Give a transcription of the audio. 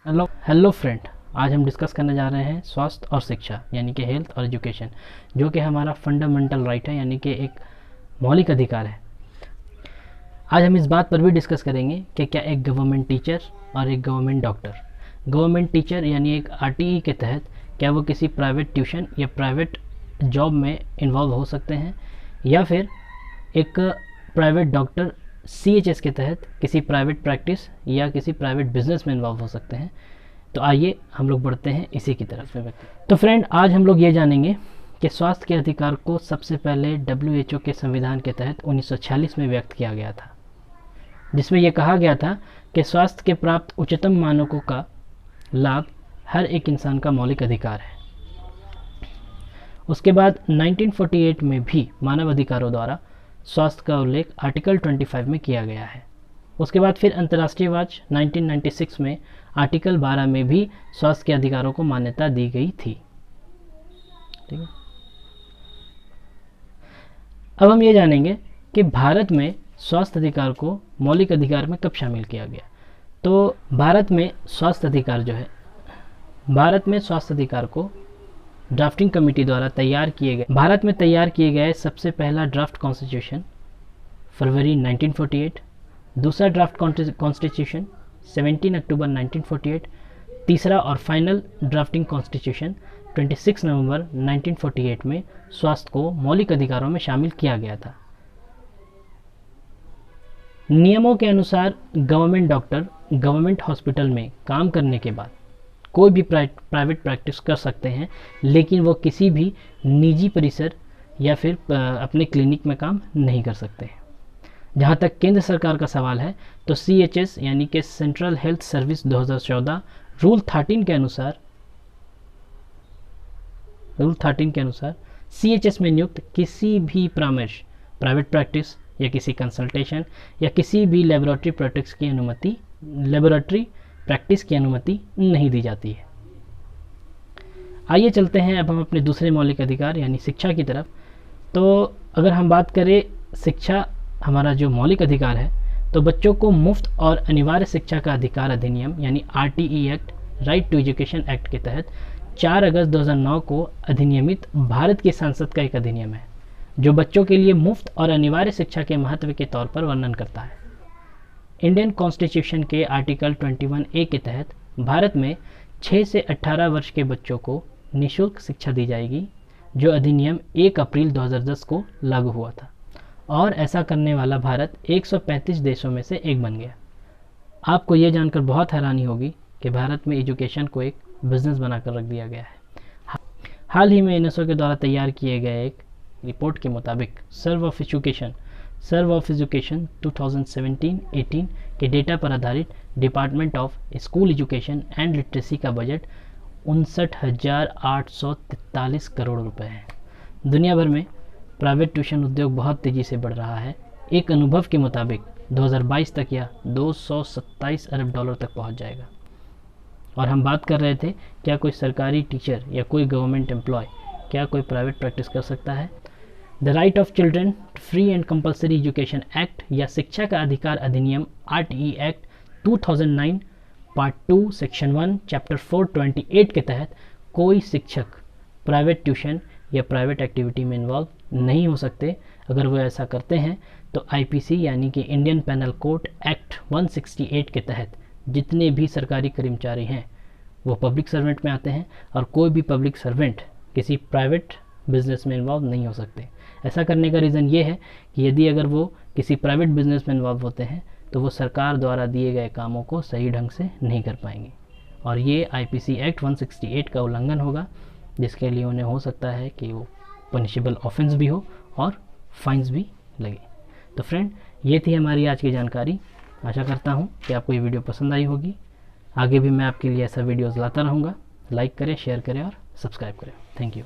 Hello hello friend, आज हम discuss करने जा रहे हैं स्वास्थ्य और शिक्षा यानी कि हेल्थ और एजुकेशन, जो कि हमारा फंडामेंटल राइट है यानी कि एक मौलिक अधिकार है। आज हम इस बात पर भी डिस्कस करेंगे कि क्या एक गवर्नमेंट टीचर और एक गवर्नमेंट डॉक्टर, गवर्नमेंट टीचर यानी एक आरटीई के तहत क्या वो किसी प्राइवेट ट्यूशन या प्राइवेट जॉब में इन्वॉल्व हो सकते हैं, या फिर एक प्राइवेट डॉक्टर सीएचएस के तहत किसी प्राइवेट प्रैक्टिस या किसी प्राइवेट बिजनेस में इन्वॉल्व हो सकते हैं। तो आइए हम लोग बढ़ते हैं इसी की तरफ में। तो फ्रेंड, आज हम लोग ये जानेंगे कि स्वास्थ्य के अधिकार को सबसे पहले डब्ल्यूएचओ के संविधान के तहत 1946 में व्यक्त किया गया था, जिसमें यह कहा गया था कि स्वास्थ्य के प्राप्त उच्चतम मानकों का लाभ हर एक इंसान का मौलिक अधिकार है। उसके बाद 1948 में भी मानव अधिकारों द्वारा स्वास्थ्य का उल्लेख आर्टिकल 25 में किया गया है। उसके बाद फिर अंतर्राष्ट्रीय वाच 1996 में आर्टिकल 12 में भी स्वास्थ्य के अधिकारों को मान्यता दी गई थी। ठीक है, अब हम ये जानेंगे कि भारत में स्वास्थ्य अधिकार को मौलिक अधिकार में कब शामिल किया गया। तो भारत में स्वास्थ्य अधिकार जो है, भारत में स्वास्थ्य अधिकार को ड्राफ्टिंग कमेटी द्वारा तैयार किए गए, भारत में तैयार किए गए सबसे पहला ड्राफ्ट कॉन्स्टिट्यूशन फरवरी 1948, दूसरा ड्राफ्ट कॉन्स्टिट्यूशन 17 अक्टूबर 1948, तीसरा और फाइनल ड्राफ्टिंग कॉन्स्टिट्यूशन 26 नवंबर 1948 में स्वास्थ्य को मौलिक अधिकारों में शामिल किया गया था। नियमों के अनुसार गवर्नमेंट डॉक्टर गवर्नमेंट हॉस्पिटल में काम करने के बाद कोई भी प्राइवेट प्रैक्टिस कर सकते हैं, लेकिन वो किसी भी निजी परिसर या फिर अपने क्लिनिक में काम नहीं कर सकते हैं। जहाँ तक केंद्र सरकार का सवाल है, तो सीएचएस यानी कि सेंट्रल हेल्थ सर्विस 2014 रूल 13 के अनुसार सीएचएस में नियुक्त किसी भी परामर्श, प्राइवेट प्रैक्टिस या किसी कंसल्टेशन या किसी भी लेबोरेटरी प्रैक्टिस की अनुमति नहीं दी जाती है। आइए चलते हैं अब हम अपने दूसरे मौलिक अधिकार यानी शिक्षा की तरफ। तो अगर हम बात करें शिक्षा, हमारा जो मौलिक अधिकार है, तो बच्चों को मुफ्त और अनिवार्य शिक्षा का अधिकार अधिनियम यानी RTE act, right to education act के तहत 4 अगस्त 2009 को अधिनियमित भारत की संसद का एक अधिनियम है, जो बच्चों के लिए मुफ्त और अनिवार्य शिक्षा के महत्व के तौर पर वर्णन करता है। इंडियन कॉन्स्टिट्यूशन के आर्टिकल 21A के तहत भारत में 6 से 18 वर्ष के बच्चों को निःशुल्क शिक्षा दी जाएगी, जो अधिनियम 1 अप्रैल 2010 को लागू हुआ था, और ऐसा करने वाला भारत 135 देशों में से एक बन गया। आपको ये जानकर बहुत हैरानी होगी कि भारत में एजुकेशन को एक बिजनेस बनाकर रख दिया गया है। हाल ही में यूनेस्को के द्वारा तैयार किए गए एक रिपोर्ट के मुताबिक सर्व ऑफ एजुकेशन 2017-18 के डेटा पर आधारित department of school education and literacy का बजट 59,843 करोड़ रुपए है। दुनिया भर में प्राइवेट ट्यूशन उद्योग बहुत तेज़ी से बढ़ रहा है। एक अनुभव के मुताबिक 2022 तक यह 227 अरब डॉलर तक पहुंच जाएगा। और हम बात कर रहे थे, क्या कोई सरकारी टीचर या कोई गवर्नमेंट एम्प्लॉय क्या कोई प्राइवेट प्रैक्टिस कर सकता है। The right of children free and compulsory education act या शिक्षा का अधिकार अधिनियम RTE act 2009 part 2 section 1 chapter 428 के तहत कोई शिक्षक प्राइवेट ट्यूशन या प्राइवेट एक्टिविटी में इन्वॉल्व नहीं हो सकते। अगर वो ऐसा करते हैं तो आईपीसी यानी कि इंडियन पेनल कोड एक्ट 168 के तहत जितने भी सरकारी कर्मचारी हैं वो पब्लिक सर्वेंट में आते हैं, और कोई भी पब्लिक सर्वेंट किसी प्राइवेट बिजनेस में इन्वॉल्व नहीं हो सकते। ऐसा करने का रीज़न ये है कि यदि अगर वो किसी प्राइवेट बिजनेस में इन्वॉल्व होते हैं तो वो सरकार द्वारा दिए गए कामों को सही ढंग से नहीं कर पाएंगे, और ये आईपीसी एक्ट 168 का उल्लंघन होगा, जिसके लिए उन्हें हो सकता है कि वो पनिशेबल ऑफेंस भी हो और फाइन्स भी लगे। तो फ्रेंड, ये थी हमारी आज की जानकारी। आशा करता हूँ कि आपको ये वीडियो पसंद आई होगी। आगे भी मैं आपके लिए ऐसा वीडियोज़ लाता रहूँगा। लाइक करें, शेयर करें और सब्सक्राइब करें। Thank you.